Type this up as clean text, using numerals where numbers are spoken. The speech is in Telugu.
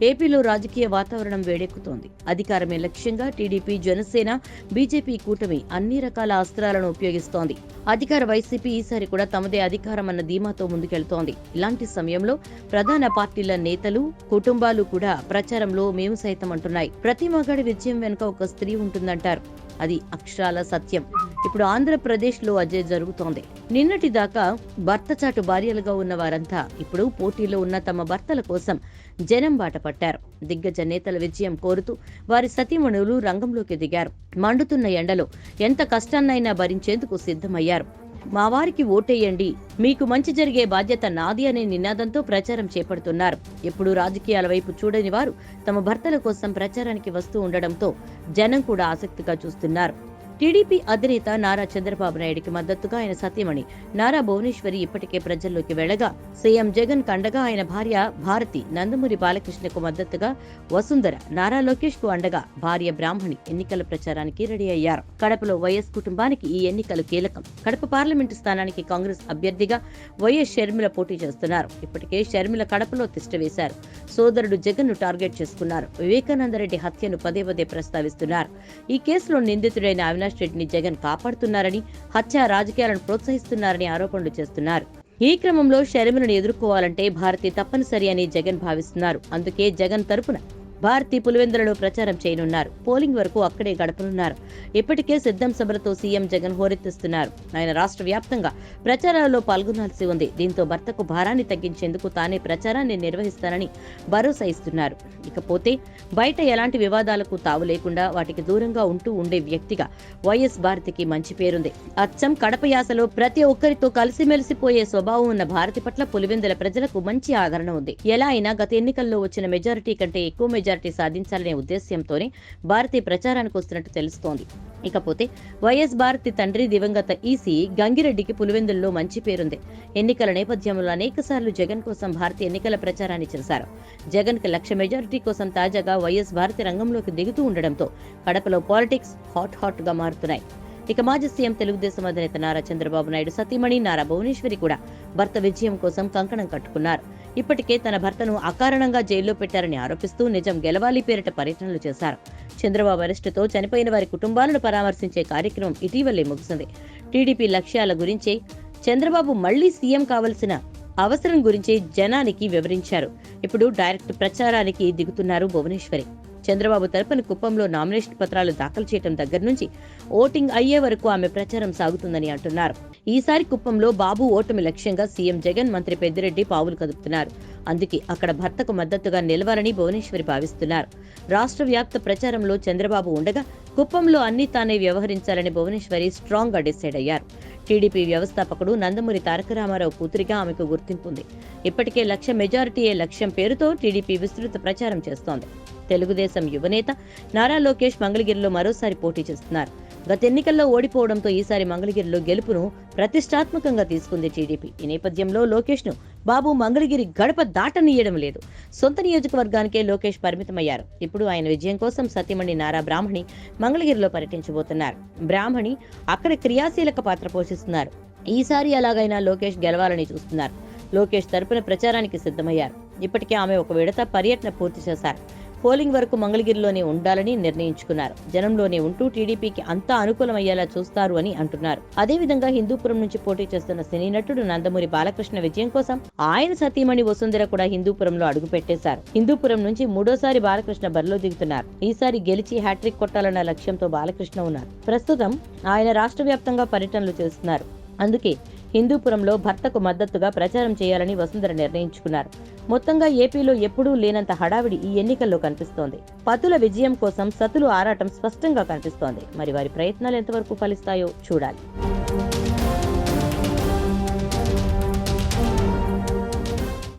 ఏపీలో రాజకీయ వాతావరణం వేడెక్కుతోంది. అధికారమే లక్ష్యంగా టీడీపీ, జనసేన, బీజేపీ కూటమి అన్ని రకాల అస్త్రాలను ఉపయోగిస్తోంది. అధికార వైసీపీ ఈసారి కూడా తమదే అధికారం అన్న ధీమాతో ముందుకెళ్తోంది. ఇలాంటి సమయంలో ప్రధాన పార్టీల నేతలు, కుటుంబాలు కూడా ప్రచారంలో మేము సైతం అంటున్నాయి. ప్రతి మగాడి విజయం వెనుక ఒక స్త్రీ ఉంటుందంటారు. అది అక్షరాల సత్యం. ఇప్పుడు ఆంధ్రప్రదేశ్లో అదే జరుగుతోంది. నిన్నటి దాకా భర్త చాటు భార్యలుగా ఉన్న వారంతా ఇప్పుడు పోటీలో ఉన్న తమ భర్తల కోసం జనం బాట పట్టారు. దిగ్గజ నేతల విజయం కోరుతూ వారి సతీమణులు రంగంలోకి దిగారు. మండుతున్న ఎండలో ఎంత కష్టాన్నైనా భరించేందుకు సిద్ధమయ్యారు. మా వారికి ఓటేయండి, మీకు మంచి జరిగే బాధ్యత నాది అనే నినాదంతో ప్రచారం చేపడుతున్నారు. ఎప్పుడూ రాజకీయాల వైపు చూడని వారు తమ భర్తల కోసం ప్రచారానికి వస్తూ ఉండడంతో జనం కూడా ఆసక్తిగా చూస్తున్నారు. టీడీపీ అధినేత నారా చంద్రబాబు నాయుడికి మద్దతుగా ఆయన సతీమణి నారా భువనేశ్వరి ఇప్పటికే ప్రజల్లోకి వెళ్లగా, సీఎం జగన్ కండగా ఆయన భార్య భారతి, నందమూరి బాలకృష్ణకు మద్దతుగా వసుంధర, నారా లోకేష్ కు అండగా భార్య బ్రాహ్మణి ఎన్నికల ప్రచారానికి రెడీ అయ్యారు. కడపలో వైఎస్ కుటుంబానికి ఈ ఎన్నికలు కీలకం. కడప పార్లమెంటు స్థానానికి కాంగ్రెస్ అభ్యర్థిగా వైఎస్ షర్మిల పోటీ చేస్తున్నారు. ఇప్పటికే షర్మిల కడపలో తిష్టవేశారు. సోదరుడు జగన్ ను టార్గెట్ చేసుకున్నారు. వివేకానందరెడ్డి హత్యను పదే పదే ప్రస్తావిస్తున్నారు. ఈ కేసులో నిందితుడైన అవినాష్ రెడ్డిని జగన్ కాపాడుతున్నారని, హత్య రాజకీయాలను ప్రోత్సహిస్తున్నారని ఆరోపణలు చేస్తున్నారు. ఈ క్రమంలో షర్మిలను ఎదుర్కోవాలంటే భారతి తప్పనిసరి అని జగన్ భావిస్తున్నారు. అందుకే జగన్ తరపున భారతి పులివెందులలో ప్రచారం చేయనున్నారు. పోలింగ్ వరకు అక్కడే గడపనున్నారు. ఇప్పటికే సిద్ధం సభలతో సీఎం జగన్ హోరెత్తిస్తున్నారు. ఆయన రాష్ట్ర వ్యాప్తంగా ప్రచారాలలో పాల్గొనాల్సి ఉంది. దీంతో భర్తకు భారాన్ని తగ్గించేందుకు తానే ప్రచారాన్ని నిర్వహిస్తానని భరోసా ఇస్తున్నారు. ఇకపోతే బయట ఎలాంటి వివాదాలకు తావు లేకుండా వాటికి దూరంగా ఉండే వ్యక్తిగా వైఎస్ భారతికి మంచి పేరుంది. అచ్చం కడప యాసలో ప్రతి ఒక్కరితో కలిసిమెలిసిపోయే స్వభావం ఉన్న భారతి పట్ల పులివెందుల ప్రజలకు మంచి ఆదరణ ఉంది. ఎలా అయినా గత ఎన్నికల్లో వచ్చిన మెజారిటీ కంటే ఎక్కువ మెజారిటీ సాధించాలనే ఉద్దేశ్యంతోనే భారతి ప్రచారానికి వస్తున్నట్టు తెలుస్తోంది. ఇకపోతే వైఎస్ భారతి తండ్రి దివంగత ఈసీ గంగిరెడ్డికి పులివెందుల్లో మంచి పేరుంది. ఎన్నికల నేపథ్యంలో అనేకసార్లు జగన్ కోసం భారతి ఎన్నికల ప్రచారాన్ని చేశారు. జగన్ కి 1,00,000 మెజారిటీ కోసం తాజాగా వైఎస్ భారతి రంగంలోకి దిగుతూ ఉండడంతో కడపలో పాలిటిక్స్ హాట్ గా మారుతున్నాయి. ఇక మాజీ సీఎం తెలుగుదేశం అధినేత నారా చంద్రబాబు నాయుడు సతీమణి నారా భువనేశ్వరి కూడా భర్త విజయం కోసం కంకణం కట్టుకున్నారు. ఇప్పటికే తన భర్తను అకారణంగా జైల్లో పెట్టారని ఆరోపిస్తూ నిజం గెలవాలి పేరిట పర్యటనలు చేశారు. చంద్రబాబు అరెస్టుతో చనిపోయిన వారి కుటుంబాలను పరామర్శించే కార్యక్రమం ఇటీవలే ముగిసింది. టీడీపీ లక్ష్యాల గురించే, చంద్రబాబు మళ్లీ సీఎం కావాల్సిన అవసరం గురించి జనానికి వివరించారు. ఇప్పుడు డైరెక్ట్ ప్రచారానికి దిగుతున్నారు భువనేశ్వరి. చంద్రబాబు తరపున కుప్పంలో నామినేషన్ పత్రాలు దాఖలు చేయడం దగ్గర నుంచి ఓటింగ్ అయ్యే వరకు ఆమె ప్రచారం సాగుతుందని అంటున్నారు. ఈసారి కుప్పంలో బాబు ఓటమి లక్ష్యంగా సీఎం జగన్, మంత్రి పెద్దిరెడ్డి పావులు కదుపుతున్నారు. అందుకే అక్కడ భర్తకు మద్దతుగా నిలవాలని భువనేశ్వరి భావిస్తున్నారు. రాష్ట్ర వ్యాప్త ప్రచారంలో చంద్రబాబు ఉండగా కుప్పంలో అన్ని తానే వ్యవహరించాలని భువనేశ్వరి స్ట్రాంగ్ గా డిసైడ్ అయ్యారు. టీడీపీ వ్యవస్థాపకుడు నందమూరి తారక రామారావు కూతురిగా ఆమెకు గుర్తింపు ఉంది. ఇప్పటికే 1,00,000 మెజారిటీయే లక్ష్యం పేరుతో టీడీపీ విస్తృత ప్రచారం చేస్తోంది. తెలుగుదేశం యువనేత నారా లోకేష్ మంగళగిరిలో మరోసారి పోటీ చేస్తున్నారు. గత ఎన్నికల్లో ఓడిపోవడంతో ఈసారి మంగళగిరిలో గెలుపును ప్రతిష్టాత్మకంగా తీసుకుంది టీడీపీ. ఈ నేపథ్యంలో లోకేష్ ను బాబు మంగళగిరి గడప దాటనీయడం లేదు. సొంత నియోజకవర్గానికే లోకేష్ పరిమితమయ్యారు. ఇప్పుడు ఆయన విజయం కోసం సతీమణి నారా బ్రాహ్మణి మంగళగిరిలో పర్యటించబోతున్నారు. బ్రాహ్మణి అక్కడ క్రియాశీలక పాత్ర పోషిస్తున్నారు. ఈసారి ఎలాగైనా లోకేష్ గెలవాలని చూస్తున్నారు. లోకేష్ తరపున ప్రచారానికి సిద్ధమయ్యారు. ఇప్పటికే ఆమె ఒక విడత పర్యటన పూర్తి చేశారు. పోలింగ్ వరకు మంగళగిరిలోనే ఉండాలని నిర్ణయించుకున్నారు. జనంలోనే ఉంటూ టీడీపీకి అంతా అనుకూలమయ్యేలా చూస్తారు అని అంటున్నారు. అదేవిధంగా హిందూపురం నుంచి పోటీ చేస్తున్న సినీ నటుడు నందమూరి బాలకృష్ణ విజయం కోసం ఆయన సతీమణి వసుంధర కూడా హిందూపురంలో అడుగు పెట్టేశారు. హిందూపురం నుంచి 3వ బాలకృష్ణ బరిలో దిగుతున్నారు. ఈసారి గెలిచి హ్యాట్రిక్ కొట్టాలన్న లక్ష్యంతో బాలకృష్ణ ఉన్నారు. ప్రస్తుతం ఆయన రాష్ట్ర వ్యాప్తంగా పర్యటనలు చేస్తున్నారు. అందుకే హిందూపురంలో భర్తకు మద్దతుగా ప్రచారం చేయాలని వసుంధర నిర్ణయించుకున్నారు. మొత్తంగా ఏపీలో ఎప్పుడూ లేనంత హడావిడి ఈ ఎన్నికల్లో కనిపిస్తోంది. పతుల విజయం కోసం సతులు ఆరాటం స్పష్టంగా కనిపిస్తోంది. మరి వారి ప్రయత్నాలు ఎంతవరకు ఫలిస్తాయో చూడాలి.